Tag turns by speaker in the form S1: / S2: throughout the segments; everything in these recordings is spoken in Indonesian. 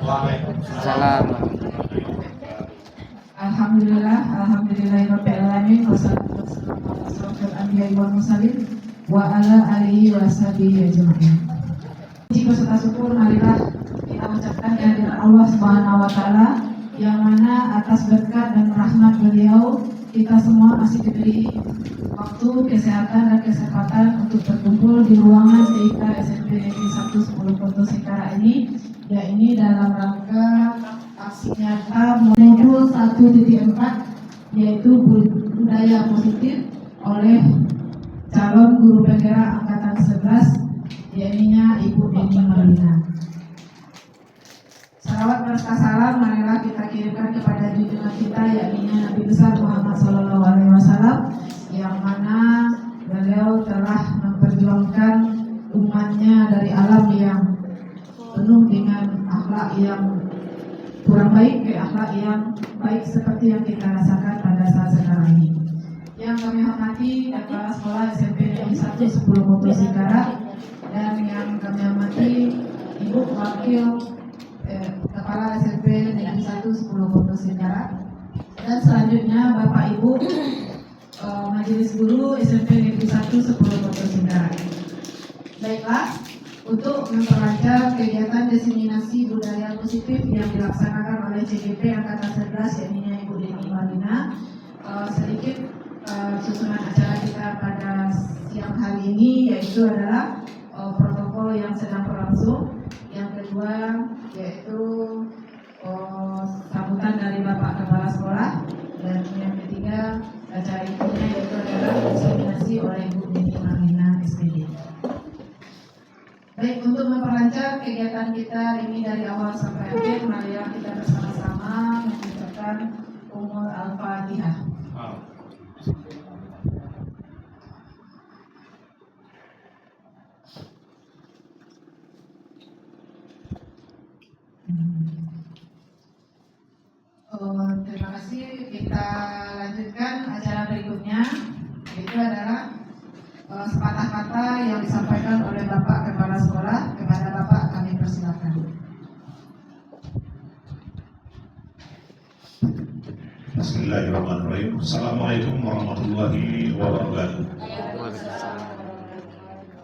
S1: Waalaikumsalam.
S2: Alhamdulillahirabbil alamin wassalatu wassalamu ala asyrofil anbiya'i wal mursalin wa ala alihi washabihi ajmain. Puji beserta syukur marilah kita ucapkan kehadiran Allah Subhanahu wa taala yang mana atas berkat dan rahmat beliau kita semua masih diberi waktu, kesehatan dan kesempatan untuk berkumpul di ruangan TIK SMP Negeri 1 10 Koto Sekara ini, yakni dalam rangka aksi nyata modul 1.4 yaitu budaya positif oleh calon guru penggerak angkatan 11 yakninya Ibu Eni Marlina. Salawat berkah salam marilah kita kirimkan kepada junjungan kita yakninya Nabi besar Muhammad SAW yang mana beliau telah memperjuangkan umatnya dari alam yang penuh dengan akhlak yang kurang baik ke akhlak yang baik seperti yang kita rasakan pada saat sekarang ini. Yang kami hormati Kepala Sekolah SMP Negeri 1 10 Koto Sekara dan yang kami hormati Ibu Wakil Kepala SMP Negeri 1 10 Koto Sekara dan selanjutnya Bapak Ibu Majelis Guru SMP Negeri 1 10 Koto Sekara. Baiklah, untuk memperlancar kegiatan diseminasi budaya positif yang dilaksanakan oleh CGP Angkatan 11 yakni Ibu Eni Marlina, sedikit susunan acara kita pada siang hari ini yaitu adalah protokol yang sedang berlangsung. Yang kedua yaitu sambutan dari Bapak Kepala Sekolah, dan yang ketiga acara intinya yaitu adalah diseminasi oleh Ibu Eni Marlina SPD. Baik, untuk memperlancar kegiatan kita ini dari awal sampai akhir, marilah kita bersama-sama mengucapkan Ummul Al-Fatihah. Terima kasih. Kita lanjutkan acara berikutnya, yaitu adalah sepatah kata yang disampaikan oleh Bapak Kepala Sekolah. Kepada Bapak kami persilakan.
S3: Bismillahirrahmanirrahim. Assalamualaikum warahmatullahi wabarakatuh.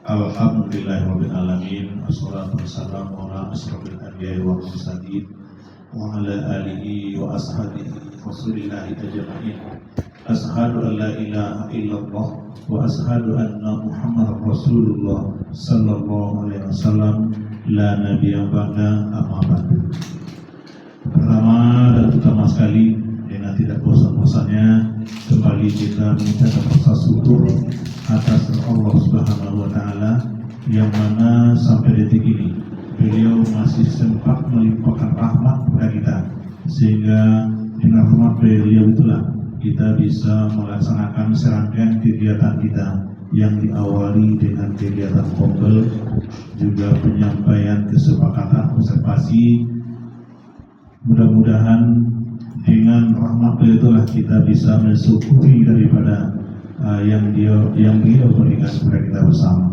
S3: Alhamdulillahirabbil alamin. Wassalatu wassalamu ala asyrofil anbiya'i wal mursalin wa ala alihi wa ashabihi rasulillahi ajma'in. Ashhadu an la ilaha illallah wa ashhadu anna Muhammadar Rasulullah sallallahu alaihi wasallam la nabiyya ba'da, amma ba'du. Pertama dan utama sekali, dengan tidak bosan-bosannya kembali kita mengucapkan rasa syukur atas Allah Subhanahu wa taala yang mana sampai detik ini beliau masih sempat melimpahkan rahmat kepada kita, sehingga dengan rahmat beliau itulah kita bisa melaksanakan serangkaian kegiatan kita yang diawali dengan kegiatan kompel, juga penyampaian kesepakatan observasi. Mudah-mudahan dengan rahmat beliau itulah kita bisa mensyukuri daripada yang beliau berikan kepada kita bersama.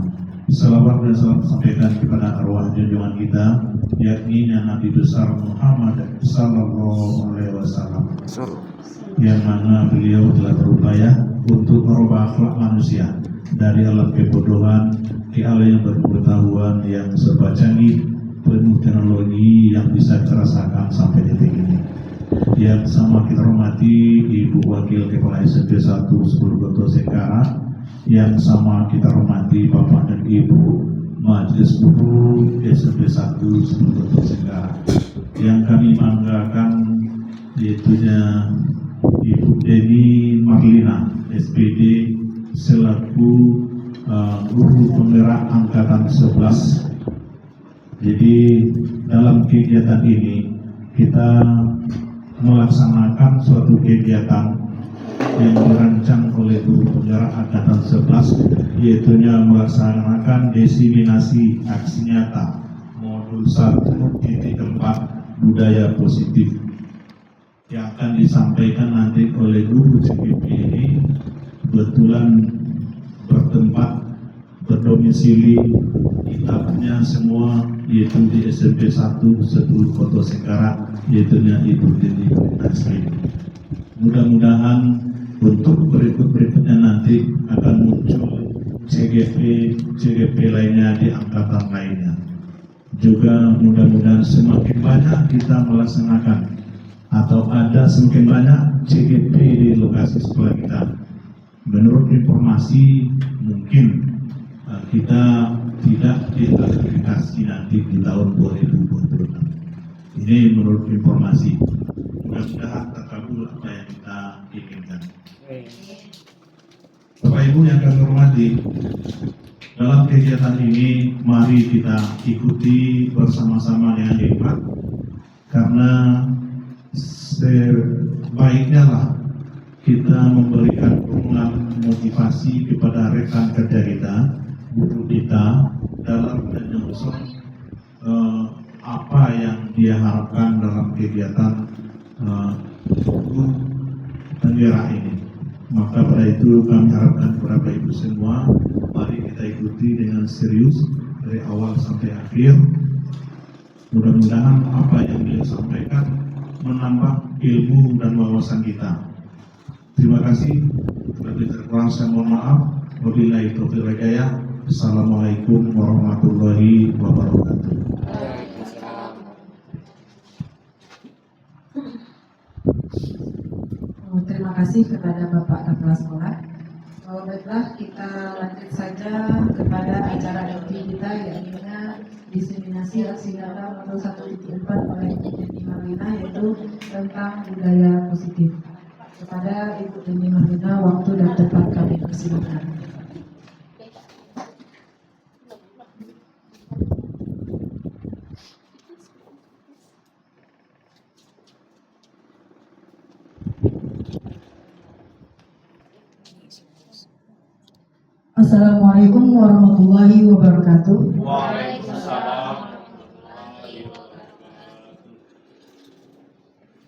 S3: Salawat dan salam sampaikan kepada arwah junjungan kita, yakni Nabi besar Muhammad sallallahu alaihi wasallam, yang mana beliau telah berupaya untuk merubah akhlak manusia dari alam kebodohan ke alam yang berpengetahuan yang serba canggih, penuh teknologi yang bisa terasakan sampai detik ini. Yang sama kita hormati Ibu Wakil Kepala SMP 1 10 Koto Sekara, yang sama kita hormati Bapak dan Ibu Majelis Guru SMP 1 10 Koto Sekara, yang kami banggakan yaitunya Ibu Eni Marlina SPD selaku guru penggerak angkatan 11. Jadi dalam kegiatan ini kita melaksanakan suatu kegiatan yang dirancang oleh guru penggerak angkatan 11, yaitunya melaksanakan diseminasi aksi nyata modul 1.4 budaya positif yang akan disampaikan nanti oleh guru CGP ini kebetulan berdomisili kitabnya semua yaitu di SMP 1 Setul Kota Sengkara, yaitu Ibu Dini Nasri. Mudah-mudahan untuk berikutnya nanti akan muncul CGP lainnya di angkatan lainnya. Juga mudah-mudahan semakin banyak kita melaksanakan atau ada semakin banyak CGP di lokasi sekolah kita. Menurut informasi mungkin kita tidak diklasifikasi nanti di tahun 2026. Ini menurut informasi. Mudah-mudahan terkabul apa yang kita inginkan. Bapak Ibu yang kami hormati, dalam kegiatan ini mari kita ikuti bersama-sama dengan hebat, karena sebaiknya lah kita memberikan dukungan motivasi kepada rekan kerja kita, guru kita, dalam menyongsong apa yang dia harapkan dalam kegiatan guru penggerak ini. Maka pada itu kami harapkan kepada Bapak Ibu semua, mari kita ikuti dengan serius dari awal sampai akhir. Mudah-mudahan apa yang beliau sampaikan menambah ilmu dan wawasan kita. Terima kasih. Lebih kurang saya mohon maaf. Wabillahi taufiq wal hidayah. Assalamualaikum warahmatullahi wabarakatuh.
S2: Terima kasih kepada Bapak Kepala Sekolah. Baiklah, kita lanjut saja kepada acara inti kita, yaitu diseminasi aksi nyata nomor 1.4 oleh Ibu Dini Marlina, yaitu tentang budaya positif. Kepada Ibu Dini Marlina, waktu dan tempat kami persilakan. Assalamualaikum warahmatullahi wabarakatuh.
S1: Waalaikumsalam.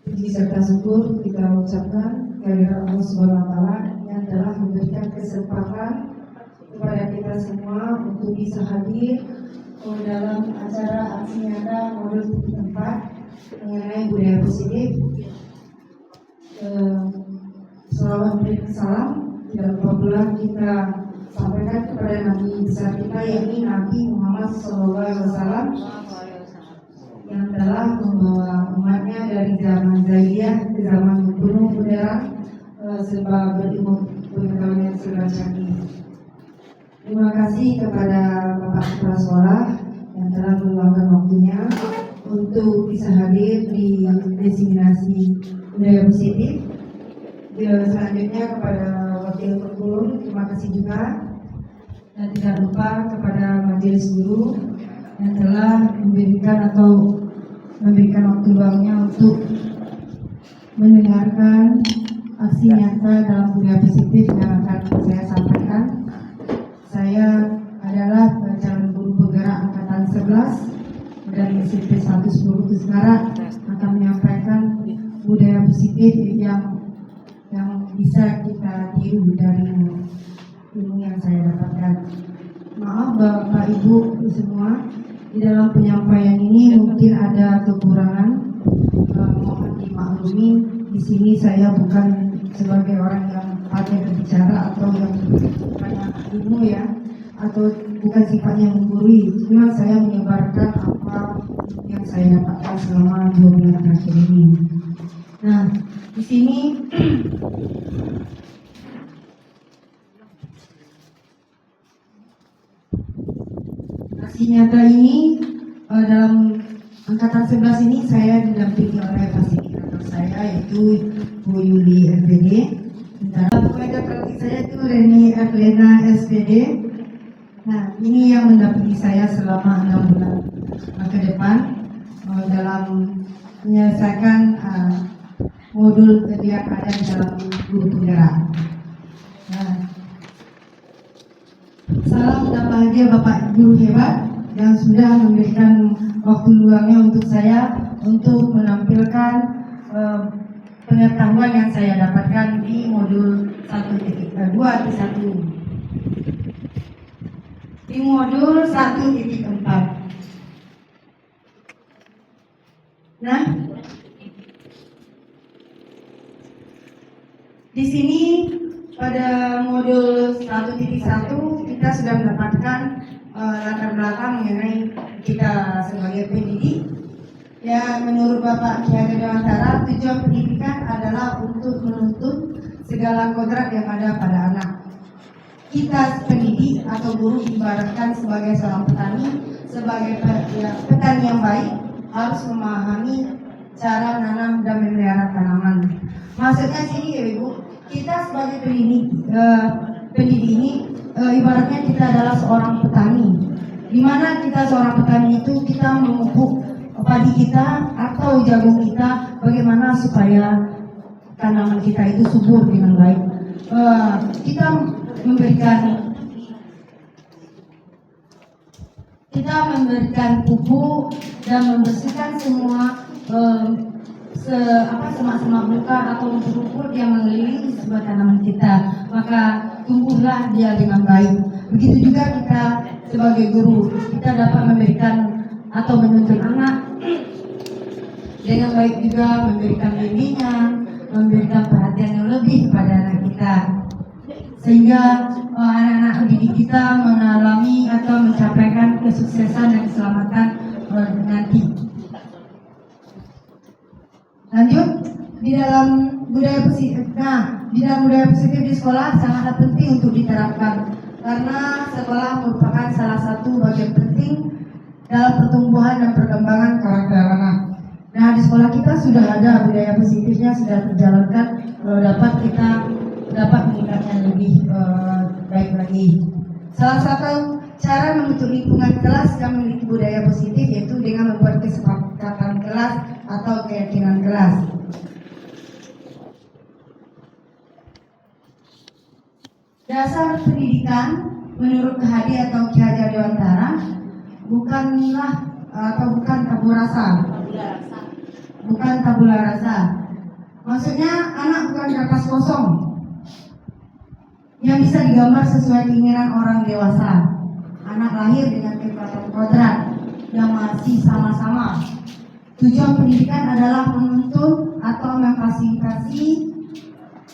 S2: Puji serta syukur kita ucapkan kehadirat Allah Subhanahu wa Ta'ala yang telah memberikan kesempatan kepada kita semua untuk bisa hadir dalam acara aksi nyata modul 4 mengenai budaya positif. Salawat dan salam tidak lupa pula kita sampaikan kepada Nabi besar kita, yakni Nabi Muhammad SAW, yang telah membawa umatnya dari zaman jahiliyah ke zaman penuh modern, serba berilmu pengetahuan yang serba canggih. Terima kasih kepada Bapak Kepala Sekolah yang telah meluangkan waktunya untuk bisa hadir di diseminasi budaya positif. Selanjutnya kepada Wakil Perguru, terima kasih juga, dan tidak lupa kepada majelis guru yang telah memberikan waktu luangnya untuk mendengarkan aksi nyata dalam budaya positif yang akan saya sampaikan. Saya adalah calon guru penggerak angkatan 11 dari SMP 1 Seluruh Sekarang, akan menyampaikan budaya positif yang bisa kita tiru dari ilmu yang saya dapatkan. Maaf Bapak Ibu semua, di dalam penyampaian ini mungkin ada kekurangan, mohon dimaklumi. Di sini saya bukan sebagai orang yang pandai berbicara atau yang banyak ilmu ya, atau bukan sifatnya menggurui, cuma saya menyebarkan apa yang saya dapatkan selama 2 bulan terakhir ini. Nah, di sini aksi nyata ini dalam angkatan 11 ini saya didampingi oleh fasilitator saya, yaitu Bu Yuli SPD. Kolega terlatih saya itu Reni Erlena SPD. Nah, ini yang mendampingi saya selama 6 bulan ke depan dalam menyelesaikan modul yang ada di dalam guru penggerak. Nah, salam dan bahagia Bapak Guru hebat yang sudah memberikan waktu luangnya untuk saya untuk menampilkan pengetahuan yang saya dapatkan di modul 1.2 di 1.
S1: di modul 1.4. Nah, di sini pada modul 1.1 kita sudah mendapatkan latar belakang mengenai kita sebagai pendidik. Ya, menurut Bapak Ki Hajar Dewantara, tujuan pendidikan adalah untuk menuntut segala kodrat yang ada pada anak. Kita pendidik atau guru ibaratkan sebagai seorang petani, sebagai petani yang baik harus memahami cara menanam dan memelihara tanaman. Maksudnya sini ya Ibu, kita sebagai pendidik ini ibaratnya kita adalah seorang petani. Di mana kita seorang petani itu kita memupuk padi kita atau jagung kita, bagaimana supaya tanaman kita itu subur dengan baik. Kita memberikan pupuk dan membersihkan semua semak-semak belukar atau rumput yang mengelilingi sebuah tanaman kita, maka tumbuhlah dia dengan baik. Begitu juga kita sebagai guru, kita dapat memberikan atau menuntun anak dengan baik, juga memberikan bimbingan, memberikan perhatian yang lebih kepada anak kita, sehingga anak-anak didik kita mengalami atau mencapaikan kesuksesan dan keselamatan nanti. Lanjut, di dalam budaya positif di sekolah sangat penting untuk diterapkan, karena sekolah merupakan salah satu bagian penting dalam pertumbuhan dan perkembangan karakter anak. Nah, di sekolah kita sudah ada budaya positifnya, sudah terjalankan. Kalau kita dapat meningkatnya lebih baik lagi. Salah satu cara membentuk lingkungan kelas yang memiliki budaya positif yaitu dengan membuat kesepakatan kelas atau keyakinan kelas. Dasar pendidikan menurut Hadi atau Ki Hajar Dewantara bukan tabula rasa. Maksudnya anak bukan kertas kosong yang bisa digambar sesuai keinginan orang dewasa. Anak lahir dengan kekuatan kodrat yang masih sama-sama. Tujuan pendidikan adalah menuntun atau memfasilitasi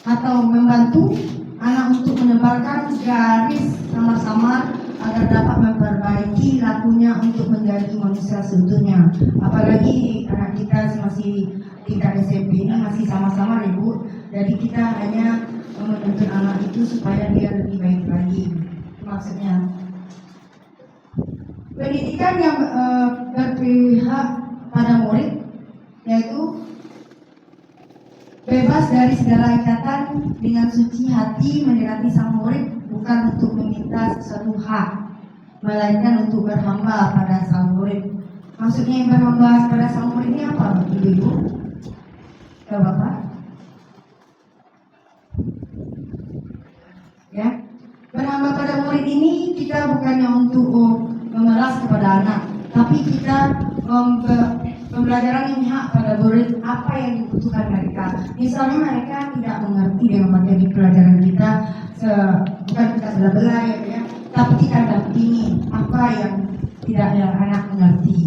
S1: atau membantu anak untuk menebarkan garis samar-samar agar dapat memperbaiki lakunya untuk menjadi manusia seutuhnya. Apalagi anak kita masih tingkat SMP ini masih sama-sama Ibu. Jadi kita hanya menuntun anak itu supaya dia lebih baik lagi. Maksudnya pendidikan yang berpihak pada murid, yaitu bebas dari segala ikatan, dengan suci hati mendekati sang murid, bukan untuk meminta sesuatu hak, melainkan untuk berhamba pada sang murid. Maksudnya yang berhamba pada sang murid ini apa, Ibu? Ya Bapak? Ya, berhamba pada murid ini kita bukannya untuk memeras kepada anak, tapi kita pembelajaran yang hak pada murid apa yang dibutuhkan mereka. Misalnya mereka tidak mengerti dengan materi pelajaran kita, bukan kita belah-belah ya, tapi kita dampingi apa yang tidak anak mengerti,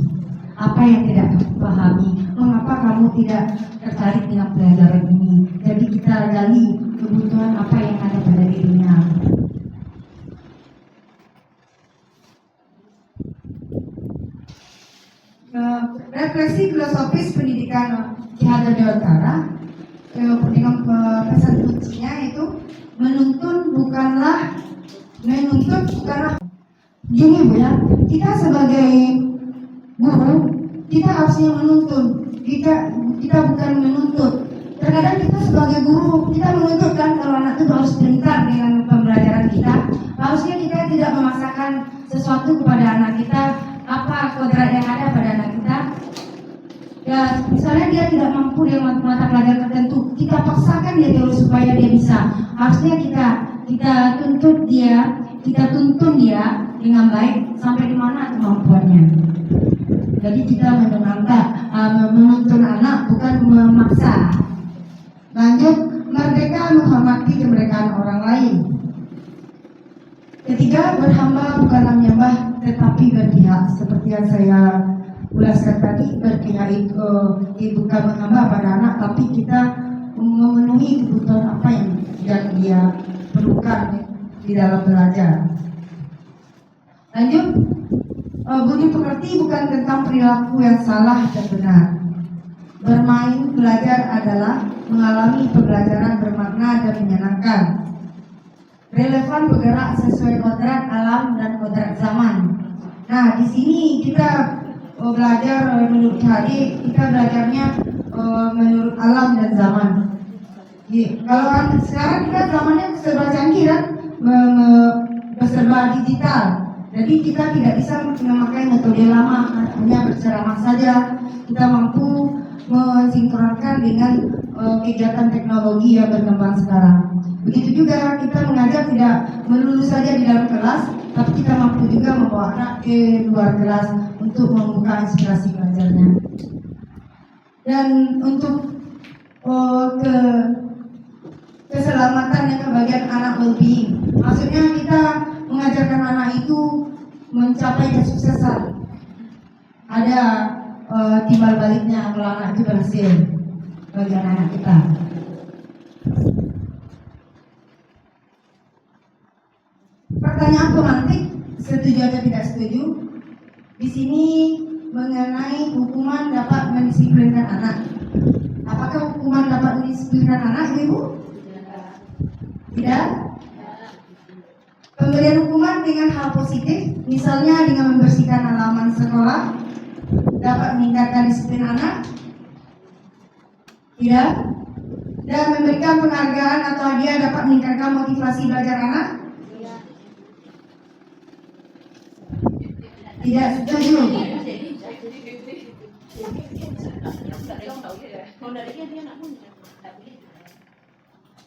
S1: apa yang tidak pahami, mengapa kamu tidak tertarik dengan pelajaran ini. Jadi kita gali kebutuhan apa yang ada pada dirinya. Refleksi filosofis pendidikan Ki Hajar Dewantara dengan pesan kuncinya itu bukanlah gini Bu ya, kita sebagai guru kita harusnya menuntun, kita bukan menuntut. Terkadang kita sebagai guru kita menuntut kan, kalau anak itu harus pintar dengan pembelajaran kita, harusnya kita tidak memaksakan sesuatu kepada anak kita, apa kodrat yang ada pada anak kita. Ya, misalnya dia tidak mampu dengan mata pelajaran tertentu, kita paksakan dia terus supaya dia bisa. Harusnya kita tuntun dia dengan baik sampai di mana kemampuannya. Jadi kita menuntun anak bukan memaksa. Lanjut, merdeka menghormati kemerdekaan orang lain. Ketiga, berhamba bukanlah menyembah tetapi berpihak. Seperti yang saya ulaskan tadi, berpihak itu bukan menghamba pada anak, tapi kita memenuhi kebutuhan apa yang dia perlukan di dalam belajar. Lanjut, budi pekerti bukan tentang perilaku yang salah dan benar. Bermain belajar adalah mengalami pembelajaran bermakna dan menyenangkan. Relevan bergerak sesuai kodrat alam dan kodrat zaman. Nah, di sini kita belajar menurut hari, kita belajarnya menurut alam dan zaman. Kalau sekarang kita zamannya serba canggih kan, serba digital. Jadi kita tidak bisa memakai metode lama, hanya berceramah saja. Kita mampu mensinkronkan dengan kegiatan teknologi yang berkembang sekarang. Begitu juga kita mengajar tidak melulu saja di dalam kelas, tapi kita mampu juga membawa anak ke luar kelas untuk membuka inspirasi belajarnya. Dan untuk keselamatan dan kebahagiaan anak well-being, maksudnya kita mengajarkan anak itu mencapai kesuksesan. Ada timbal baliknya kalau anak itu berhasil bagi anak kita. Pertanyaan pemantik, setuju atau tidak setuju? Di sini mengenai hukuman dapat mendisiplinkan anak. Apakah hukuman dapat mendisiplinkan anak, Ibu? Tidak. Pemberian hukuman dengan hal positif, misalnya dengan membersihkan halaman sekolah, dapat meningkatkan disiplin anak. Tidak. Dan memberikan penghargaan atau hadiah dapat meningkatkan motivasi belajar anak. Tidak setuju.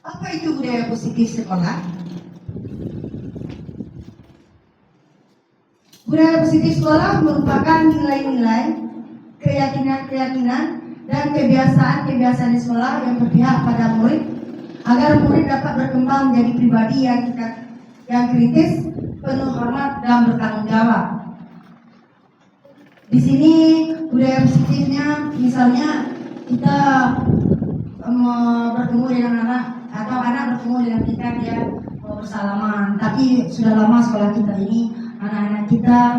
S1: Apa itu budaya positif sekolah? Budaya positif sekolah merupakan nilai-nilai, keyakinan-keyakinan, dan kebiasaan-kebiasaan di sekolah yang berpihak pada murid agar murid dapat berkembang menjadi pribadi yang kritis, penuh hormat, dan bertanggung jawab. Di sini budaya positifnya, misalnya kita bertemu dengan anak atau anak bertemu dengan kita, dia bersalaman. Tapi sudah lama sekolah kita ini, anak-anak kita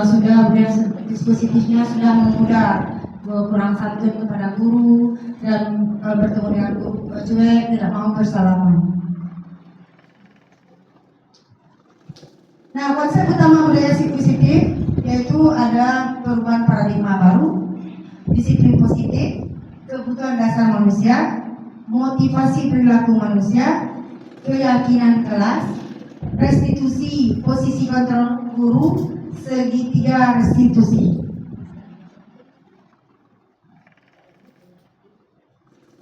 S1: sudah budaya positifnya sudah memudar, kurang santun kepada guru, dan kalau bertemu dengan guru cuek, tidak mau bersalaman. Nah, konsep utama budaya positif yaitu ada perubahan paradigma baru, disiplin positif, kebutuhan dasar manusia, motivasi perilaku manusia, keyakinan kelas, restitusi posisi kontrol guru, segitiga restitusi.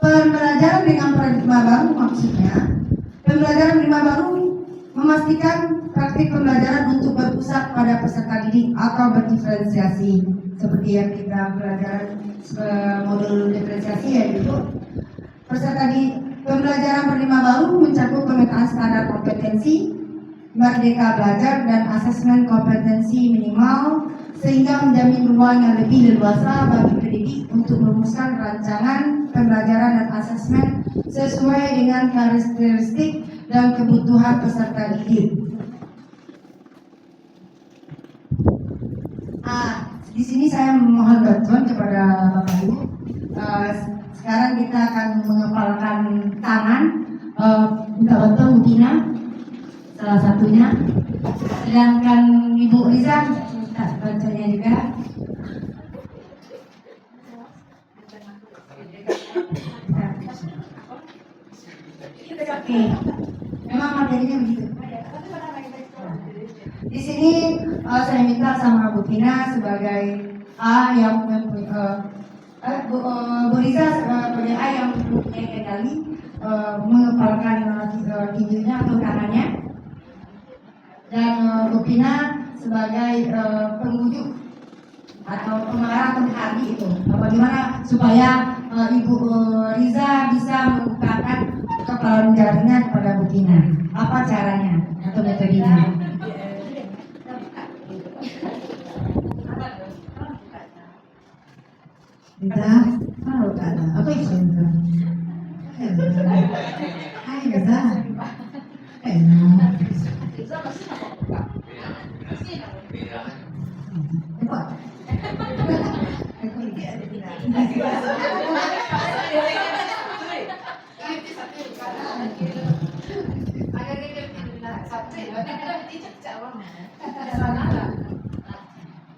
S1: Pembelajaran dengan paradigma baru maksudnya, pembelajaran paradigma baru memastikan praktik pembelajaran untuk berpusat pada peserta didik atau berdiferensiasi, seperti yang kita belajar modul diferensiasi, yaitu peserta di pembelajaran paradigma baru mencakup pemetaan standar kompetensi, merdeka belajar, dan asesmen kompetensi minimal, sehingga menjamin ruang yang lebih leluasa bagi pendidik untuk merumuskan rancangan pembelajaran dan asesmen sesuai dengan karakteristik dan kebutuhan peserta didik. Di sini saya memohon bantuan kepada Bapak Ibu. Sekarang kita akan mengepalkan tangan, minta bantuan Bu Tina, salah satunya. Sedangkan Ibu Riza minta bantuannya juga. Oke, memang materinya begitu. Di sini saya minta sama Bu Tina sebagai A yang Bu Riza sebagai A yang mempunyai kendali mengepalkan tinjunya atau tangannya, dan Bu Tina sebagai pengunjuk atau pengarah penghari itu. Bagaimana supaya Ibu Riza bisa membukakan kepalan jarinya kepada Bu Tina? Apa caranya atau metodenya?
S2: Kita tahu kan apa itu? Hai kita.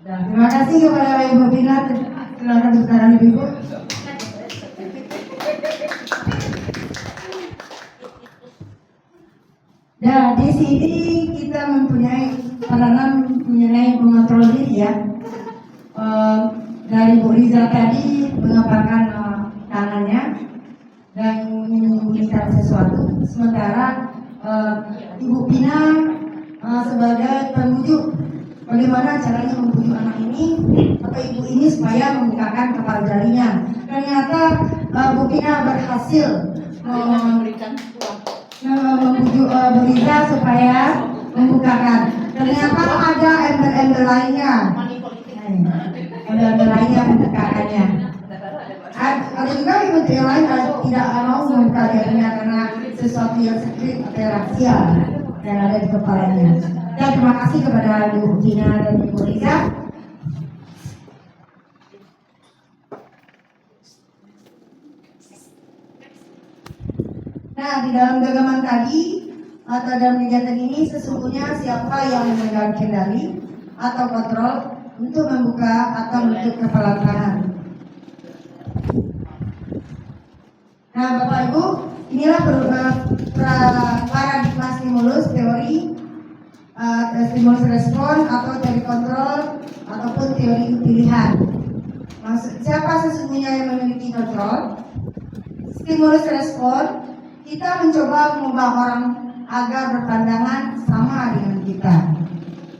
S1: Terima kasih kepada Ibu Bina. Silakan sekarang Ibu. Nah, di sini kita mempunyai peranan mengenai mengontrol diri ya. Dari Bu Riza tadi mengapakan tangannya dan menyembunyikan sesuatu, sementara Ibu Pina sebagai pembujuk bagaimana caranya membujuk anak ini atau ibu ini supaya membukakan kepala jarinya. Ternyata Bu Pina berhasil membujuk Bu Riza supaya membukakan. Ternyata ada embel-embel lainnya. Embel-embel lainnya membukakannya. Ada juga ibu yang lain tidak mau membuka jarinya karena sesuatu yang sekret atau rahasia yang ada di kepalanya. Dan terima kasih kepada Ibu Gina dan Ibu Riza. Nah, di dalam genggaman tadi atau dalam kegiatan ini sesungguhnya siapa yang memegang kendali atau kontrol untuk membuka atau menutup kepala tangan. Nah, Bapak Ibu, inilah paradigma stimulus teori, stimulus respon atau teori kontrol ataupun teori pilihan. Siapa sesungguhnya yang memiliki kontrol? Stimulus respon, kita mencoba mengubah orang agar berpandangan sama dengan kita.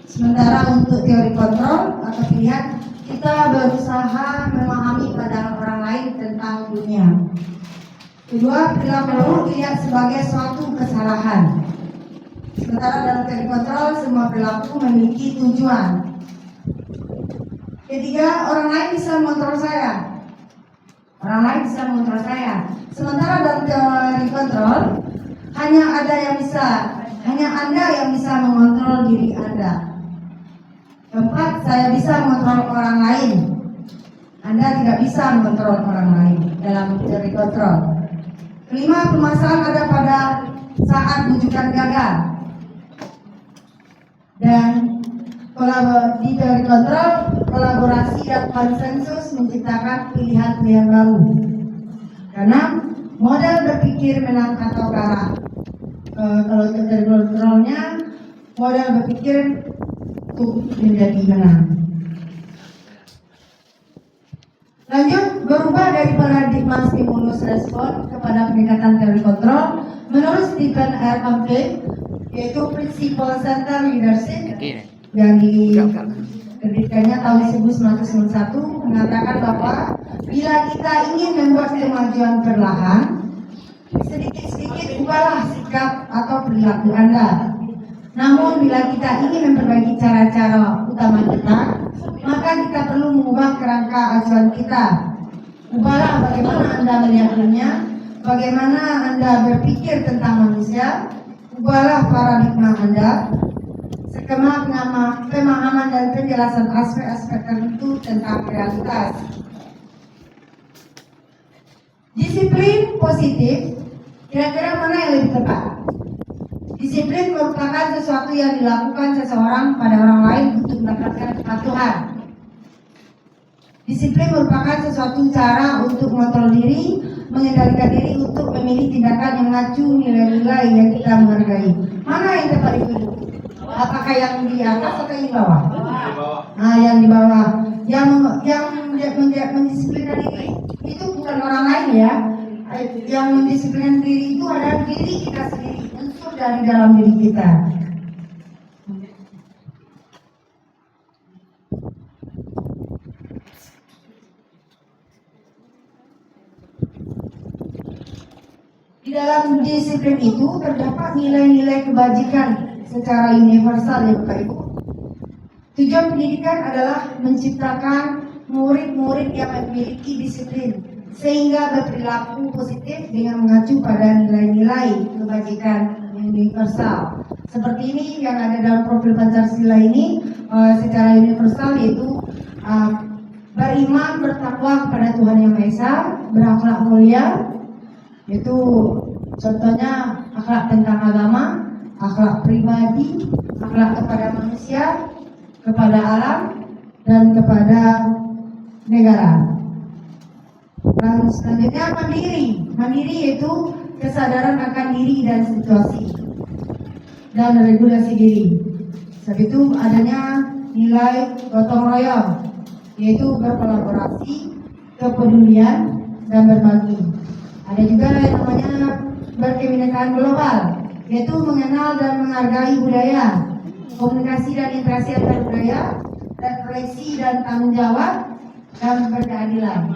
S1: Sementara untuk teori kontrol atau pilihan, kita berusaha memahami pandangan orang lain tentang dunia. Kedua, perilaku dilihat sebagai suatu kesalahan. Sementara dalam teori kontrol, semua perilaku memiliki tujuan. Ketiga, orang lain bisa mengontrol saya. Orang lain bisa mengontrol saya. Sementara dalam teori kontrol, hanya Anda yang bisa mengontrol diri Anda. Keempat, saya bisa mengontrol orang lain. Anda tidak bisa mengontrol orang lain dalam teori kontrol. Kelima, permasalahan ada pada saat bujukan gagal. Dan di teori kontrol, kolaborasi dan konsensus menciptakan pilihan-pilihan baru. Karena model berpikir menang atau kalah. Kalau teori kontrolnya, model berpikir untuk menjadi menang. Lanjut, berubah dari paradigma stimulus respon kepada pendekatan teori kontrol menurut Stephen R. Compton, yaitu Principle Center Leadership yang diterbitkannya tahun 1991 mengatakan bahwa bila kita ingin membuat kemajuan perlahan, sedikit-sedikit ubahlah sikap atau perilaku Anda. Namun bila kita ingin memperbaiki cara-cara utama kita, maka kita perlu mengubah kerangka acuan kita. Ubahlah bagaimana Anda melihat dunia, bagaimana Anda berpikir tentang manusia, ubahlah paradigma Anda, skema pemahaman dan penjelasan aspek-aspek tertentu tentang realitas. Disiplin positif, kira-kira mana yang lebih tepat? Disiplin merupakan sesuatu yang dilakukan seseorang pada orang lain untuk mendapatkan kepatuhan. Disiplin merupakan sesuatu cara untuk mengontrol diri, mengendalikan diri untuk memilih tindakan yang mengacu nilai-nilai yang kita menghargai. Mana yang tepat itu? Apakah yang di atas atau yang di bawah? Nah, yang di bawah. Yang mendisiplinkan diri itu bukan orang lain ya. Yang mendisiplinkan diri itu adalah diri kita sendiri, unsur dari dalam diri kita. Di dalam disiplin itu terdapat nilai-nilai kebajikan secara universal ya Bapak Ibu. Tujuan pendidikan adalah menciptakan murid-murid yang memiliki disiplin sehingga berperilaku positif dengan mengacu pada nilai-nilai kebajikan universal. Seperti ini yang ada dalam profil Pancasila ini secara universal, yaitu beriman, bertakwa kepada Tuhan Yang Maha Esa, berakhlak mulia, yaitu contohnya akhlak tentang agama, akhlak pribadi, akhlak kepada manusia, kepada alam, dan kepada negara. Dan selanjutnya mandiri yaitu kesadaran akan diri dan situasi dan regulasi diri. Sebab itu adanya nilai gotong royong, yaitu berkolaborasi, kepedulian, dan berbagi. Ada juga yang namanya berkebinekaan global, yaitu mengenal dan menghargai budaya, komunikasi dan interaksi antar budaya, refleksi dan tanggung jawab, dan berkeadilan.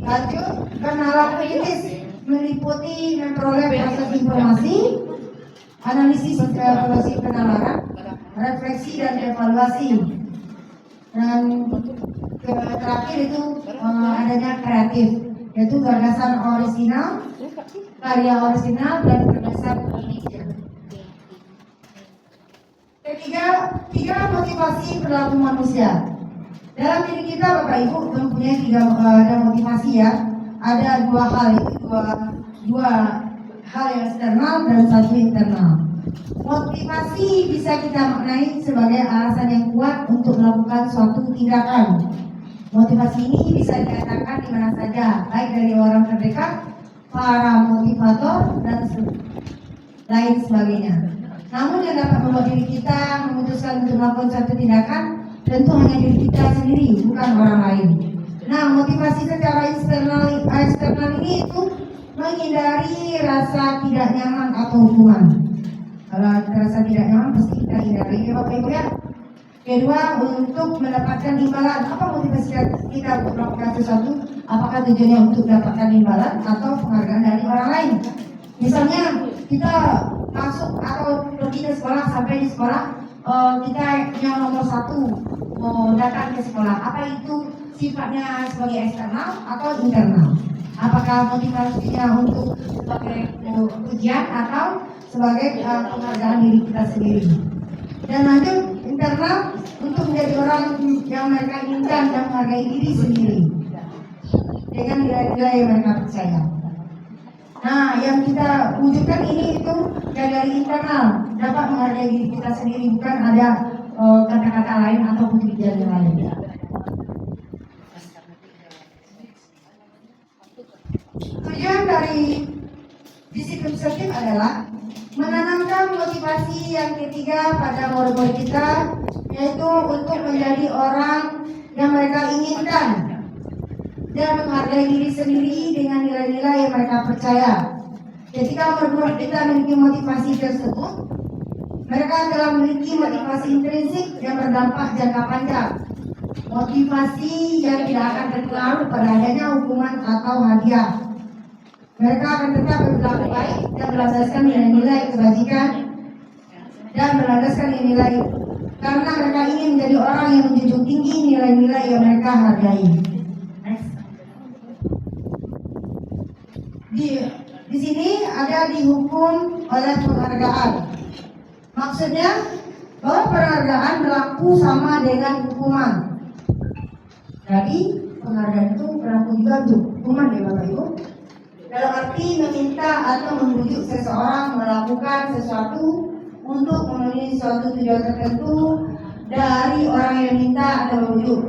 S1: Lanjut, bernalar kritis meliputi memperoleh proses informasi, analisis evaluasi penalaran, refleksi dan evaluasi. Dan terakhir itu adanya kreatif, yaitu gagasan orisinal, karya orisinal, dan gagasan original. Tiga motivasi perilaku manusia. Dalam diri kita, Bapak Ibu, mempunyai ada motivasi ya. Ada dua hal, itu dua hal yang eksternal dan satu internal. Motivasi bisa kita maknai sebagai alasan yang kuat untuk melakukan suatu tindakan. Motivasi ini bisa dikatakan di mana saja, baik dari orang terdekat, para motivator, dan lain sebagainya. Namun yang dapat membuat diri kita memutuskan untuk melakukan suatu tindakan tentu hanya diri kita sendiri, bukan orang lain. Nah, motivasi secara eksternal ini itu menghindari rasa tidak nyaman atau hukuman. Kalau rasa tidak nyaman pasti kita hindari, ya Bapak Ibu ya. Kedua, untuk mendapatkan imbalan. Apa motivasi kita untuk melakukan sesuatu? Apakah tujuannya untuk mendapatkan imbalan atau penghargaan dari orang lain? Misalnya kita masuk atau pergi ke sekolah, sampai di sekolah kita yang nomor satu mau datang ke sekolah. Apa itu sifatnya sebagai eksternal atau internal? Apakah motivasinya untuk sebagai ujian atau sebagai penghargaan diri kita sendiri? Dan lanjut, internal untuk menjadi orang yang mereka inginkan dan menghargai diri sendiri dengan nilai-nilai yang mereka percaya. Nah, yang kita wujudkan ini itu dari internal, dapat menghargai diri kita sendiri, bukan ada kata-kata lain atau tujuan yang lain. Tujuan dari disiplin positif adalah menanamkan motivasi yang ketiga pada murid-murid kita, yaitu untuk menjadi orang yang mereka inginkan dan menghargai diri sendiri dengan nilai-nilai yang mereka percaya. Ketika murid-murid kita memiliki motivasi tersebut, mereka telah memiliki motivasi intrinsik yang berdampak jangka panjang. Motivasi yang tidak akan terpengaruh pada adanya hukuman atau hadiah. Mereka akan tetap berlaku baik dan berlandaskan nilai-nilai kebajikan dan berlandaskan nilai karena mereka ingin menjadi orang yang menjunjung tinggi nilai-nilai yang mereka hargai. Di sini ada dihukum oleh penghargaan. Maksudnya bahwa penghargaan berlaku sama dengan hukuman. Jadi penghargaan itu berlaku juga untuk hukuman ya Bapak Ibu. Dalam arti meminta atau membujuk seseorang melakukan sesuatu untuk memenuhi suatu tujuan tertentu dari orang yang minta atau membujuk.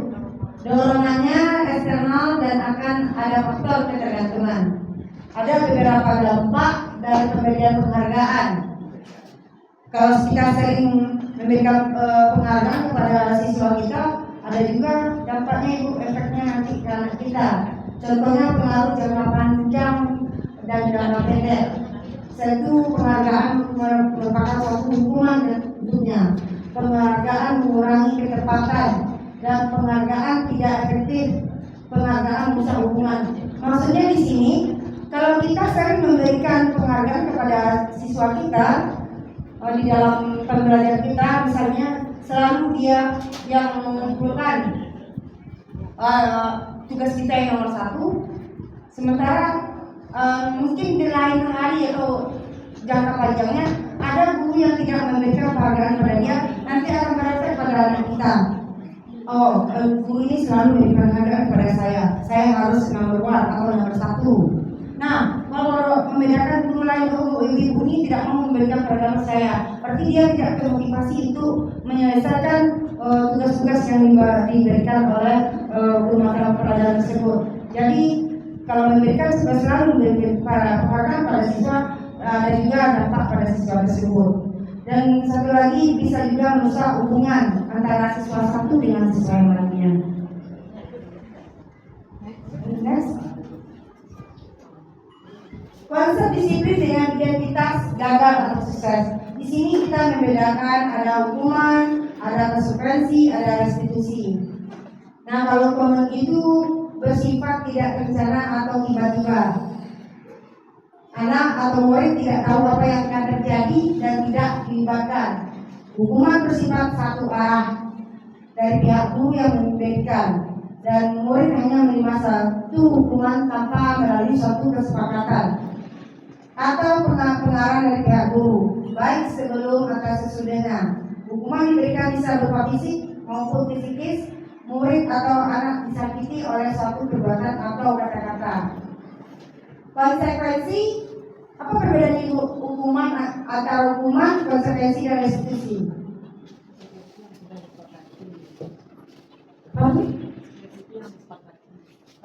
S1: Dorongannya eksternal dan akan ada faktor ketergantungan. Ada beberapa dampak dari pemberian penghargaan. Kalau kita sering memberikan penghargaan kepada siswa kita, ada juga dampaknya Ibu, efeknya nanti ke anak kita. Contohnya pengaruh jangka panjang dan jangka pendek. Satu, penghargaan merupakan suatu hukuman bentuknya. Penghargaan mengurangi ketepatan dan penghargaan tidak efektif. Penghargaan merusak hubungan. Maksudnya di sini, kalau kita sering memberikan penghargaan kepada siswa kita di dalam pembelajaran kita, misalnya selalu dia yang mengumpulkan tugas kita yang nomor satu. Sementara mungkin di lain hari atau jangka panjangnya ada guru yang tidak memberikan penghargaan pada dia, nanti akan merasa pada anak kita. Oh, guru ini selalu memberikan penghargaan pada saya harus nomor 1 atau nomor 1. Nah, kalau membedakan guru lain, ibu ini tidak mau memberikan penghargaan saya, berarti dia tidak termotivasi untuk menyelesaikan tugas-tugas yang diberikan oleh guru mata pelajaran tersebut. Jadi kalau memberikan selalu memberikan penghargaan pada siswa dan juga dampak pada siswa tersebut. Dan satu lagi bisa juga merusak hubungan antara siswa satu dengan siswa yang lainnya. Next. Konsep disiplin dengan identitas gagal atau sukses. Di sini kita membedakan ada hukuman, ada konsekuensi, ada restitusi. Nah, kalau hukuman itu bersifat tidak terencana atau tiba-tiba. Anak atau murid tidak tahu apa yang akan terjadi dan tidak dilibatkan. Hukuman bersifat satu arah dari pihak guru yang memberikan, dan murid hanya menerima satu hukuman tanpa melalui suatu kesepakatan atau pengarang dari pihak guru, baik sebelum atau sesudahnya. Hukuman diberikan bisa berupa fisik maupun psikis. Murid atau anak disakiti oleh suatu perbuatan atau kata-kata. Konsekuensi, apa perbedaan hukuman antara hukuman, konsekuensi dan restitusi?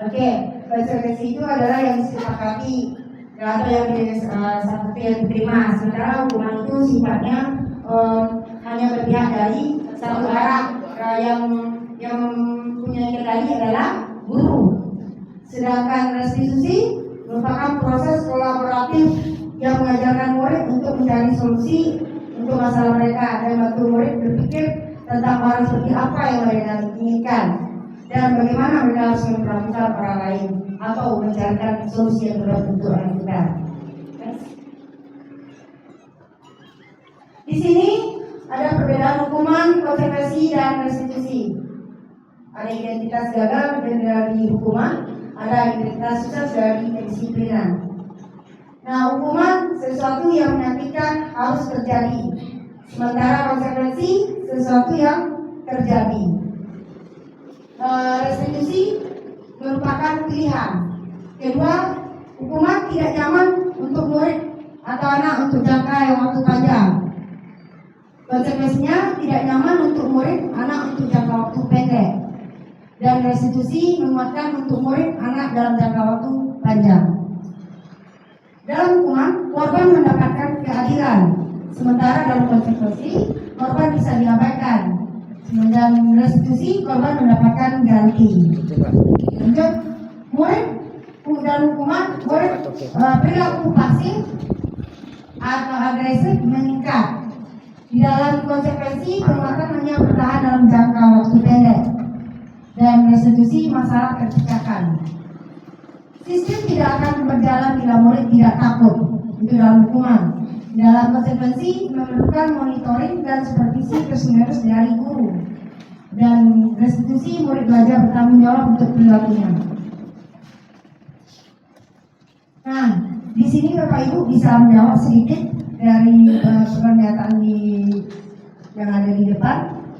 S1: Oke, konsekuensi itu adalah yang disepakati atau yang seperti yang diterima. Sementara hukuman itu sifatnya hanya berpihak dari satu arah, yang punya kendali adalah guru. Sedangkan restitusi merupakan proses kolaboratif yang mengajarkan murid untuk mencari solusi untuk masalah mereka dan membantu murid berpikir tentang orang seperti apa yang mereka inginkan dan bagaimana mereka harus memperlakukan orang lain atau mencarikan solusi yang terbaik untuk orang kita. Di sini ada perbedaan hukuman, konsekuensi, dan restitusi. Ada identitas gagal dari hukuman, ada identitas sukses dari kedisiplinan. Nah, hukuman sesuatu yang menyakitkan harus terjadi, sementara konsekuensi sesuatu yang terjadi. Restitusi merupakan pilihan. Kedua, hukuman tidak nyaman untuk murid atau anak untuk jangka yang waktu panjang. Konsekuensinya tidak nyaman untuk murid, anak untuk jangka waktu pendek. Dan restitusi menguatkan untuk murid, anak dalam jangka waktu panjang. Dalam hukuman, korban mendapatkan keadilan, sementara dalam konsekuensi, korban bisa diabaikan. Dan restitusi, korban mendapatkan ganti. Lanjut, murid dalam hukuman, murid perilaku pasif atau agresif meningkat. Di dalam konsekuensi, penguatan hanya bertahan dalam jangka waktu pendek. Dan restitusi masalah terpecahkan. Sistem tidak akan berjalan bila murid tidak takut. Itu dalam hukuman. Dalam konsekuensi memerlukan monitoring dan supervisi terus-menerus dari guru. Dan restitusi murid belajar bertanggung jawab untuk perilakunya. Nah, di sini Bapak Ibu bisa menjawab sedikit dari pernyataan yang ada di depan.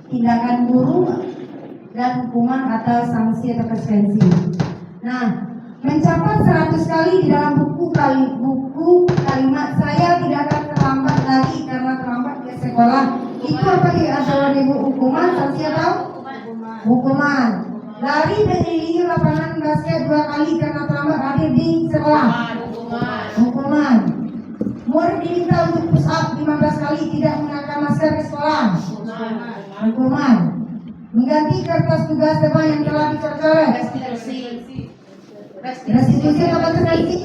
S1: Tindakan guru dan hukuman atau sanksi atau konsekuensi. Nah, mencatat 100 kali di dalam buku kalimat saya tidak akan terlambat lagi karena terlambat ke sekolah. Itu apa adalah ibu hukuman, sanksi atau hukuman? Lari mengelilingi lapangan basket 2 kali karena terlambat hadir di sekolah. Hukuman. Murid diminta untuk push up 15 kali tidak mengenakan masker ke sekolah. Hukuman. Mengganti kertas tugas teman yang telah dicoret. Restitusi atau konsekuensi?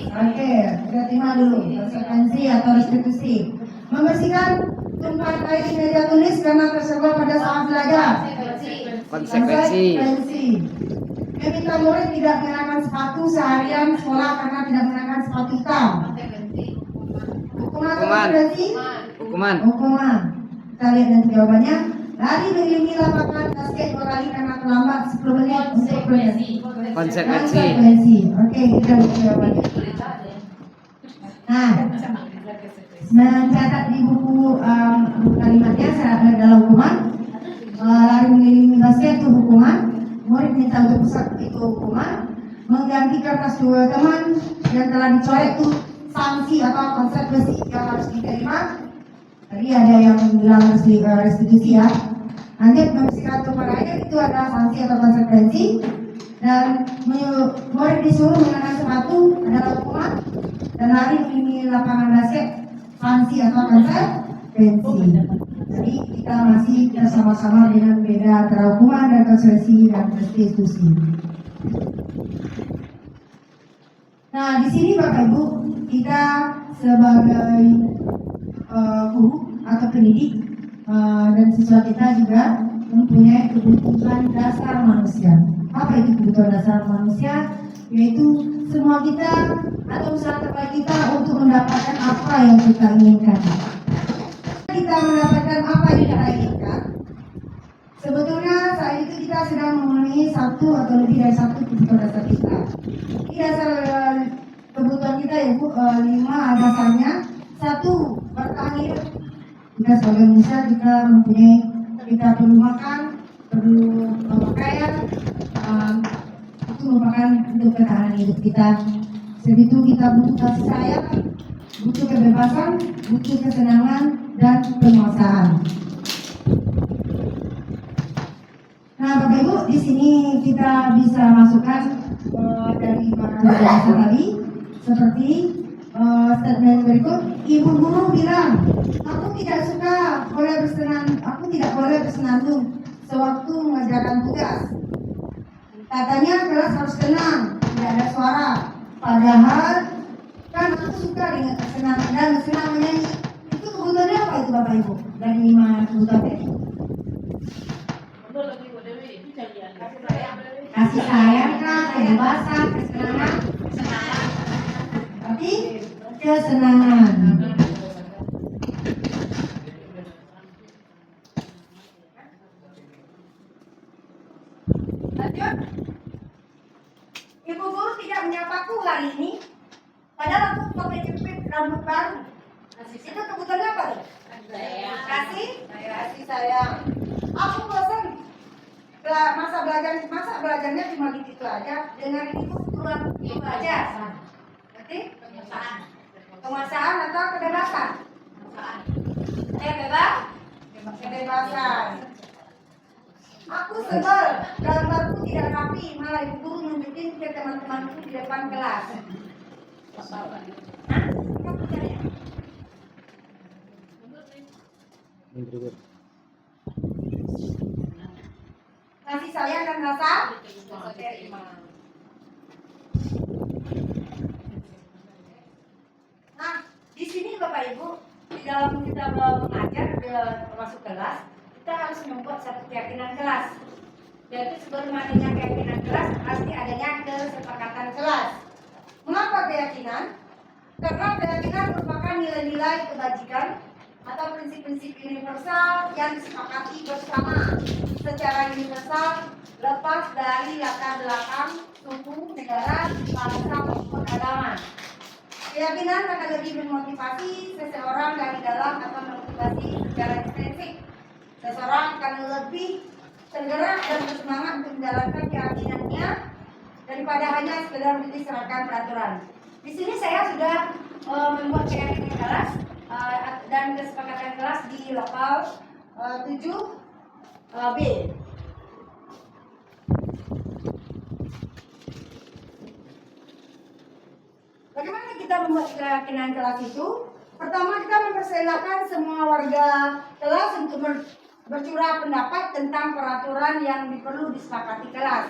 S1: Oke, kita terima dulu. Konsekuensi atau restitusi. Membersihkan tumpahan air di meja tulis karena tersebar pada saat belajar. Konsekuensi. Meminta murid tidak mengenakan sepatu seharian sekolah karena tidak mengenakan sepatu hitam. Hukuman. Hukuman. Kita lihat nanti jawabannya. Lari mengelilingi lapangan basket 2 kali karena terlambat 10 menit untuk
S4: Konsekuensi.
S1: Oke, kita jawabannya. Nah, mencatat di buku kalimatnya dalam hukuman, lari mengelilingi basket itu hukuman, murid minta untuk pusat itu hukuman, mengganti kertas dua teman yang telah dicoret itu sanksi atau konsekuensi yang harus diterima. Tadi ada yang bilang restitusi ya. Nanti membersihkan tumpah air itu adalah sanksi atau konsekuensi, dan murid disuruh mengenakan sepatu adalah hukuman, dan lari mengelilingi lapangan basket sanksi atau konsekuensi. Jadi kita masih bersama-sama dengan beda antara hukuman dan konsekuensi dan restitusi. Nah, di sini Bapak Ibu, kita sebagai guru atau pendidik dan siswa kita juga mempunyai kebutuhan dasar manusia. Apa itu kebutuhan dasar manusia? Yaitu semua kita atau usaha terbaik kita untuk mendapatkan apa yang kita inginkan. Kita mendapatkan apa yang kita inginkan, sebetulnya saat itu kita sedang memenuhi satu atau lebih dari satu kebutuhan dasar kita. Di dasar kebutuhan kita yaitu 5 dasarnya. Satu, bertahan hidup. Kita sebagai manusia kita perlu makan, perlu pakaian, itu merupakan untuk ketahanan hidup kita. Sebab itu kita butuh kasih sayang, butuh kebebasan, butuh kesenangan dan penguasaan. Nah, Bapak Ibu, di sini kita bisa masukkan dari makanan tadi seperti statement berikut. Ibu guru bilang, aku tidak boleh bersenandung sewaktu mengerjakan tugas. Katanya kelas harus tenang, tidak ada suara. Padahal kan aku suka dengan senang menyanyi. Itu kebutuhannya apa itu Bapak Ibu? Dari 5 kebutuhan tadi. Kasih sayang kah, kebebasan, kesenangan? Berarti kesenangan. Lanjut. Ibu guru tidak menyapaku hari ini, padahal aku pakai jepit rambut baru. Itu kebutuhan apa tuh? Kasih sayang. Aku bosan. Masa belajarnya cuma gitu aja. Dengan ibu kurang itu aja. Berarti penguasaan atau kebebasan? Kebebasan. Aku sebel, gambarku tidak rapi, malah ibu guru nunjukin ke teman-temanku di depan kelas. Kasih sayang dan rasa terima. Nah, di sini Bapak Ibu, di dalam kita mengajar masuk kelas, kita harus membuat satu keyakinan kelas. Yaitu sebelum adanya keyakinan kelas, pasti adanya kesepakatan kelas. Mengapa keyakinan? Karena keyakinan merupakan nilai-nilai kebajikan atau prinsip-prinsip universal yang disepakati bersama secara universal, lepas dari latar belakang, suku, negara, bangsa, maupun agama. Keyakinan akan lebih memotivasi seseorang dari dalam atau memotivasi secara ekstensif. Seseorang akan lebih tergerak dan bersemangat untuk menjalankan keyakinannya daripada hanya sekedar diserahkan peraturan. Di sini saya sudah membuat keyakinan kelas dan kesepakatan kelas di lokal 7B. Bagaimana kita membuat keyakinan kelas itu? Pertama, kita mempersilahkan semua warga kelas untuk bercurah pendapat tentang peraturan yang perlu disepakati kelas.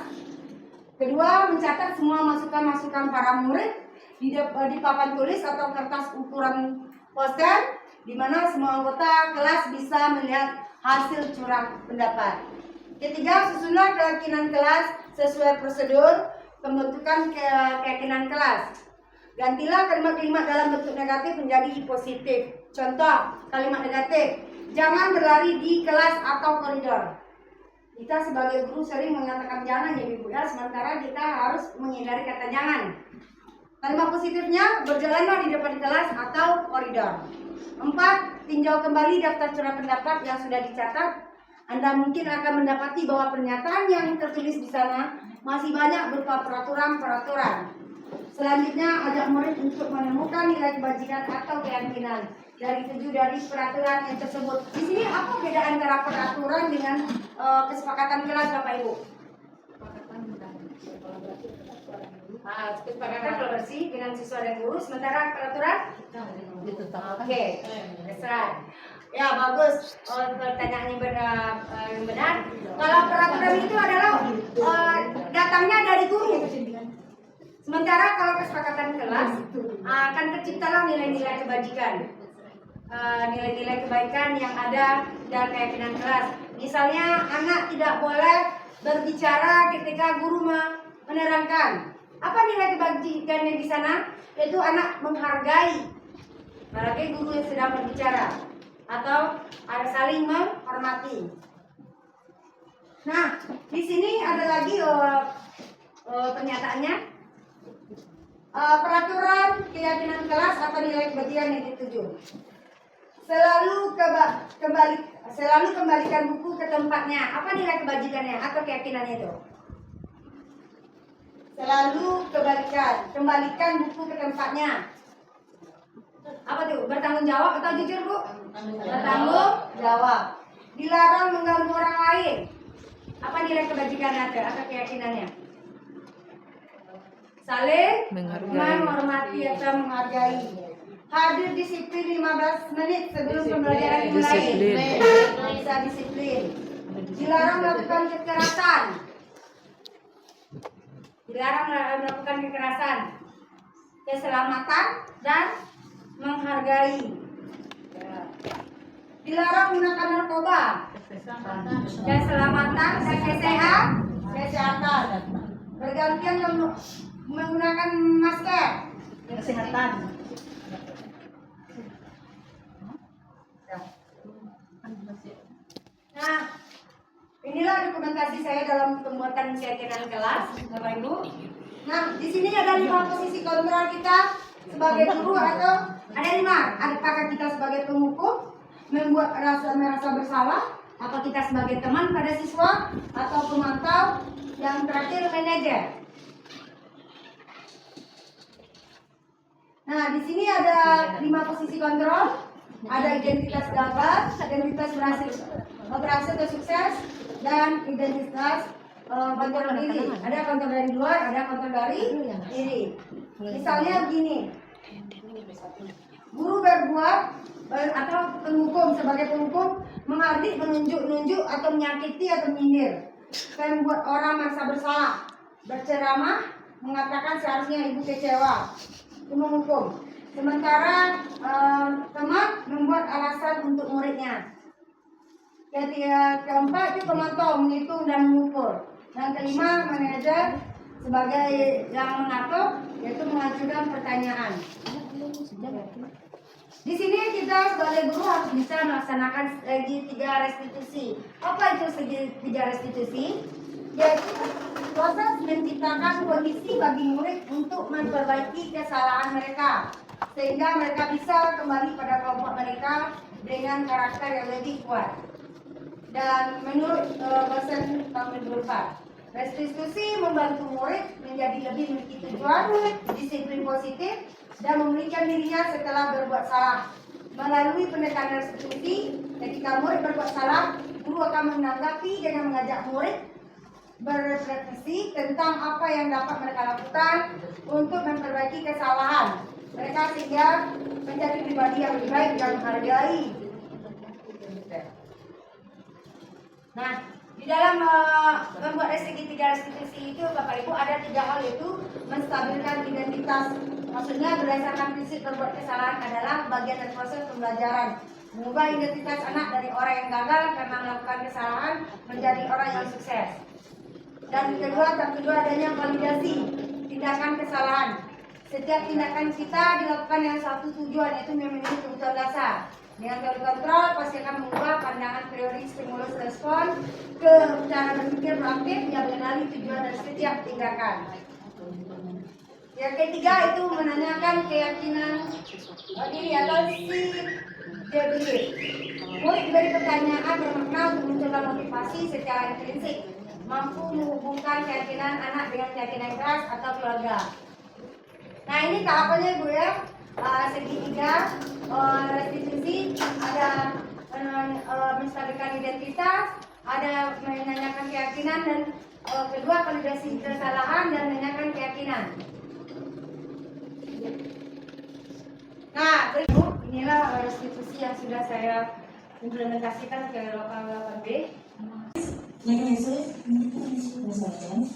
S1: Kedua, mencatat semua masukan-masukan para murid di papan tulis atau kertas ukuran poster, di mana semua anggota kelas bisa melihat hasil curah pendapat. Ketiga, susunlah keyakinan kelas sesuai prosedur pembentukan keyakinan kelas. Gantilah kalimat-kalimat dalam bentuk negatif menjadi positif. Contoh, kalimat negatif, jangan berlari di kelas atau koridor. Kita sebagai guru sering mengatakan jangan ya Ibu ya, sementara kita harus menghindari kata jangan. Kalimat positifnya, berjalanlah di depan kelas atau koridor. 4. Tinjau kembali daftar surat pendapat yang sudah dicatat. Anda mungkin akan mendapati bahwa pernyataan yang tertulis di sana masih banyak berupa peraturan-peraturan. Selanjutnya, ajak murid untuk menemukan nilai kebajikan atau keyakinan dari 7 dari peraturan yang tersebut. Di sini apa beda antara peraturan dengan kesepakatan kelas Bapak Ibu? Kesepakatan kolaborasi dengan siswa dan guru, sementara peraturan oke, terserah. Ya bagus, pertanyaannya benar. Kalau peraturan itu adalah datangnya dari guru. Sementara kalau kesepakatan kelas akan terciptalah nilai-nilai kebajikan, nilai-nilai kebaikan yang ada dalam keyakinan kelas. Misalnya anak tidak boleh berbicara ketika guru menerangkan. Apa nilai kebajikannya di sana? Yaitu anak menghargai guru yang sedang berbicara atau ada saling menghormati. Nah, di sini ada lagi pernyataannya. Peraturan keyakinan kelas atau nilai kebajikan yang dituju. Selalu kembalikan buku ke tempatnya. Apa nilai kebajikannya atau keyakinannya itu? Selalu kembalikan buku ke tempatnya. Apa tuh? Bertanggung jawab atau jujur Bu? Bertanggung jawab. Dilarang mengganggu orang lain. Apa nilai kebajikannya atau keyakinannya? Saling menghormati atau menghargai. Hadir disiplin 15 menit sebelum pembelajaran dimulai. Bisa disiplin. Dilarang melakukan kekerasan. Keselamatan dan menghargai. Dilarang menggunakan narkoba. Keselamatan dan kesehatan. Bergantian menggunakan masker. Kesehatan. Nah, inilah dokumentasi saya dalam pembuatan keyakinan kelas, Bapak Ibu. Nah, di sini ada 5 posisi kontrol kita sebagai guru atau ada 5. Apakah kita sebagai penghukum membuat merasa bersalah, atau kita sebagai teman pada siswa atau pemantau, yang terakhir manajer. Nah, di sini ada 5 posisi kontrol. Ada identitas gagal, identitas berhasil atau sukses, dan identitas kontrol diri. Ada kontrol dari luar, ada kontrol dari diri. Misalnya begini, guru berbuat atau penghukum sebagai penghukum menghardik, menunjuk atau menyakiti atau menyindir, membuat orang merasa bersalah, berceramah, mengatakan seharusnya ibu kecewa, itu menghukum. Sementara teman membuat alasan untuk muridnya. Keempat itu pemantau, menghitung dan mengukur. Dan kelima, manajer sebagai yang mengatur, yaitu mengajukan pertanyaan. Di sini kita sebagai guru harus bisa melaksanakan segitiga restitusi. Apa itu segitiga restitusi? Yaitu proses menciptakan kondisi bagi murid untuk memperbaiki kesalahan mereka, sehingga mereka bisa kembali pada kelompok mereka dengan karakter yang lebih kuat. Dan menurut dosen tahun 2004, restitusi membantu murid menjadi lebih memiliki tujuan, disiplin positif, dan memulihkan dirinya setelah berbuat salah. Melalui pendekatan restitusi, ketika murid berbuat salah, guru akan menanggapi dengan mengajak murid berrefleksi tentang apa yang dapat mereka lakukan untuk memperbaiki kesalahan mereka sehingga menjadi pribadi yang lebih baik dan menghargai. Nah, di dalam membuat segitiga restitusi itu, Bapak Ibu, ada 3 hal, yaitu menstabilkan identitas. Maksudnya berdasarkan prinsip berbuat kesalahan adalah bagian dari proses pembelajaran, mengubah identitas anak dari orang yang gagal karena melakukan kesalahan menjadi orang yang sukses. Dan kedua adanya validasi tindakan kesalahan. Setiap tindakan kita dilakukan dengan satu tujuan, yaitu memenuhi kebutuhan dasar. Dengan teori kontrol pasti akan mengubah pandangan teori stimulus respon ke cara berpikir proaktif yang mengenali tujuan dari setiap tindakan. Yang ketiga itu menanyakan keyakinan diri atau si debit. Murid diberi pertanyaan bermakna untuk mencoba motivasi secara intrinsik, mampu menghubungkan keyakinan anak dengan keyakinan keras atau keluarga. Nah ini tahapannya Ibu ya, segitiga, restitusi, ada menstabilkan identitas, ada menanyakan keyakinan, dan kedua validasi kesalahan dan menanyakan keyakinan. Nah, inilah restitusi yang sudah saya implementasikan ke lokal 8B.
S4: Yang masuk, misalkan,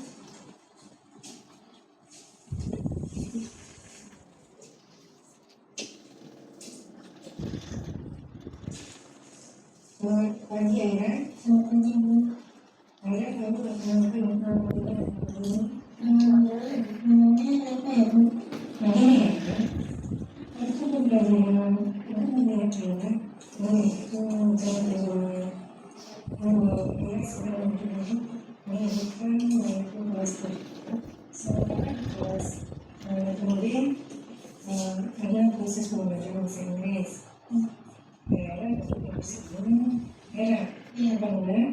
S4: selamat pagi Aira. Selamat pagi Bu. Aira, kamu apa ini? Namanya apa ya Bu? Ini ya. Itu pembelajaran Aira. Itu kemudian ada proses pembelajaran bahasa Inggris. Era apa enggak?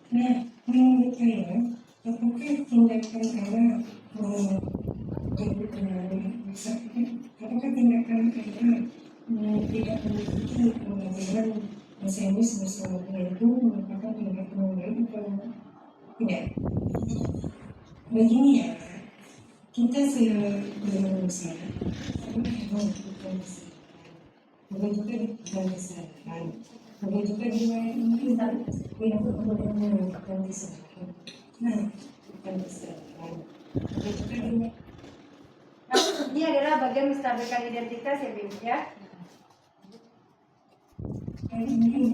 S4: Nah, menurut saya, apakah tindakan Era apakah tindakan Era tidak mengikuti pembelajaran bahasa Inggris bersama itu merupakan tindakan yang baik atau tidak? Begini ya, kita sedang berusaha, tapi memang bukan besar. Bukan juga bukan kesalahan. Bukan juga juga kita yang bukan kesalahan. Nah, bukan kesalahan. Bukan juga juga.
S1: Nah, ini adalah bagian menstabilkan identitas ya Bim ya.
S4: Ini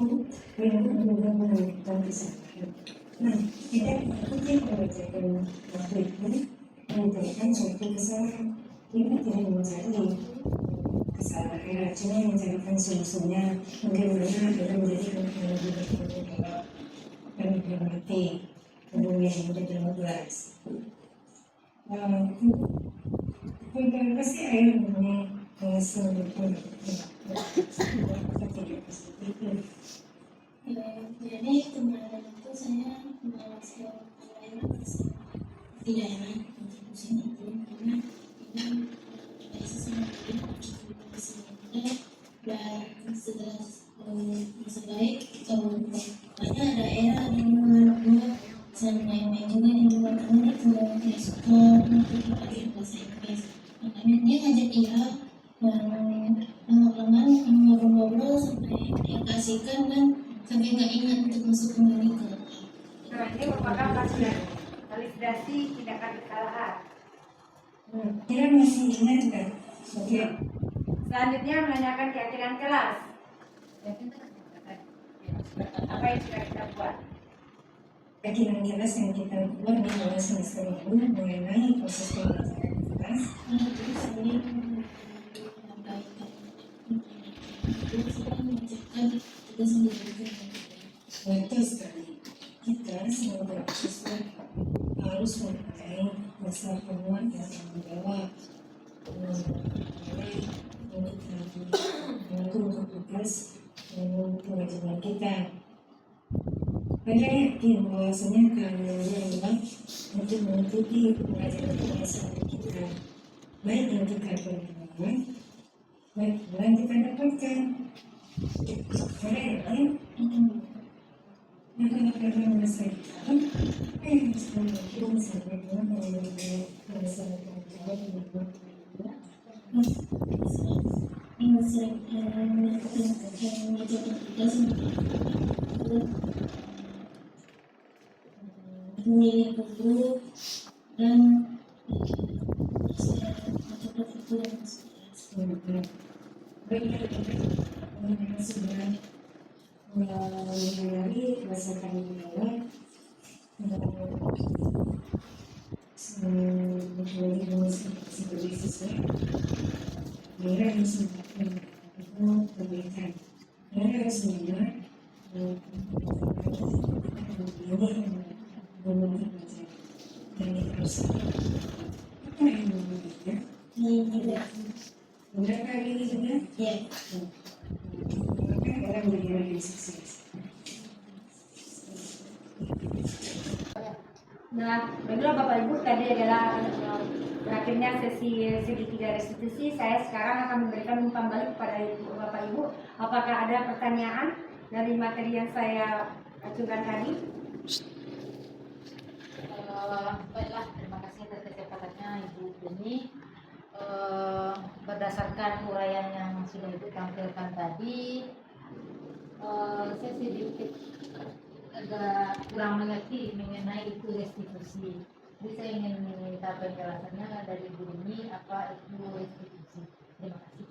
S4: bukan kesalahan. Nah, kita ikuti pembelajaran waktu itu mencarikan suatu kesalahan. Kita tidak mencari kesalahan, cuma mencarikan solusinya. Bagaimana kita menjadi lebih baik dan menghormati dunia yang menjadi 15. Kenapa sih ayah mengenai seluruh
S5: jadi kemarin itu saya merasa tidak enak untuk musim itu karena ini sesuatu dan segera bisa baik kalau ada daerah di luar saya main-main juga di luar karena tidak suka untuk dipakai bahasa Inggris makanya dia ngajak Ira lama-lama ngobrol-ngobrol sampai dia kasihkan dan sampai nggak ingat untuk masuk kembali ke
S1: Nah, ini merupakan validasi tindakan kesalahan.
S4: Kira masih ingat kan? Oke.
S1: Selanjutnya menanyakan keyakinan kelas. Apa yang sudah kita buat?
S4: Keyakinan kelas yang kita buat di awal semester lalu mengenai proses pembelajaran kelas.
S5: terus saya mengucapkan tugas sendiri.
S4: Betul sekali. Kita sebagai mahasiswa harus memakai bahasa penguat dan tanggung jawab. Untuk tugas dan kewajiban kita. Saya yakin bahwasanya kalian yang untuk mengikuti pelajaran bahasa kita, baik yang kita beriman, baik yang kita dapatkan. Saya yakin akan menyelesaikan sebelum sampai dengan menyelesaikan
S5: memilih buku dan saya mencoba buku yang
S4: sudah mengenali rasakan bahwa menjadi sebagai siswa daerah yang sempat itu perbaikan. Karena semuanya membuat pelajaran dan harus apa yang membuatnya?
S5: Ini juga.
S4: Udah kali ini juga?
S5: Ya.
S4: Maka orang daerah yang sukses.
S6: Nah, baiklah Bapak Ibu, tadi adalah berakhirnya sesi segitiga restitusi. Saya sekarang akan memberikan umpan balik kepada Bapak Ibu. Apakah ada pertanyaan dari materi yang saya ajukan tadi?
S7: Baiklah, terima kasih atas kesempatannya Ibu Beni. Berdasarkan uraian yang sudah Ibu tampilkan tadi, saya sedikit agak kurang mengerti mengenai itu restitusi. Jadi saya ingin meminta penjelasannya dari Ibu Beni apa itu restitusi. Terima kasih.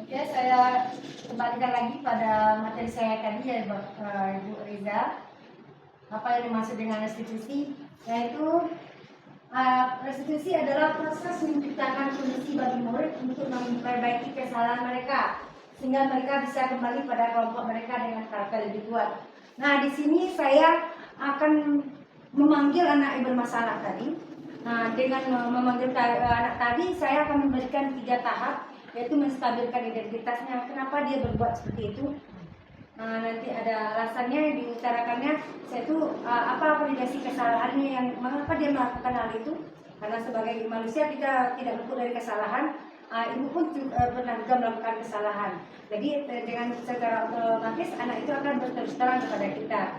S6: Oke, saya kembalikan lagi pada materi saya tadi ya Ibu Riza. Apa yang dimaksud dengan restitusi? Yaitu restitusi adalah proses menciptakan kondisi bagi murid untuk memperbaiki kesalahan mereka sehingga mereka bisa kembali pada kelompok mereka dengan karakter lebih kuat. Nah, di sini saya akan memanggil anak yang bermasalah tadi. Nah, dengan memanggil anak tadi, saya akan memberikan 3 tahap, yaitu menstabilkan identitasnya. Kenapa dia berbuat seperti itu? Nah, nanti ada alasannya yang diutarakannya. Saya itu apa validasi kesalahannya, yang mengapa dia melakukan hal itu? Karena sebagai manusia kita tidak luput dari kesalahan. Ibu pun pernah juga melakukan kesalahan. Jadi dengan secara otomatis anak itu akan berterus terang kepada kita,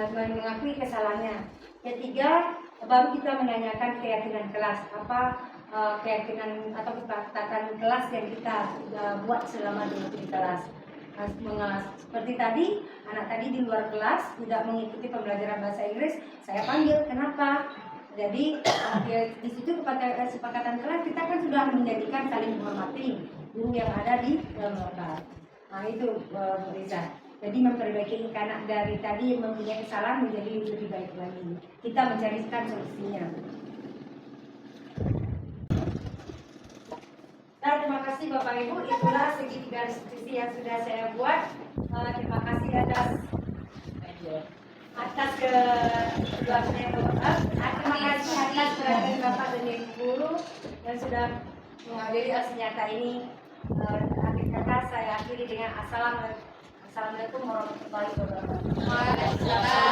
S6: mengakui kesalahannya. Ketiga, baru kita menanyakan keyakinan kelas, apa keyakinan atau kesepakatan kelas yang kita buat selama di kelas. Seperti tadi, anak tadi di luar kelas tidak mengikuti pembelajaran bahasa Inggris, saya panggil, kenapa? Jadi di situ kesepakatan kelas kita kan sudah menjadikan saling menghormati guru yang ada di dalam lokal. Nah itu Bu Riza. Jadi memperbaiki anak dari tadi yang mempunyai kesalahan menjadi lebih baik lagi. Kita mencarikan solusinya. Nah, terima kasih Bapak Ibu. Itulah segitiga restitusi yang sudah saya buat. Terima kasih atas keluarnya Bapak. Terima kasih atas perhatian Bapak dan Ibu guru yang sudah menghadiri nyata ini. Akhir kata saya akhiri dengan Assalamualaikum warahmatullahi wabarakatuh.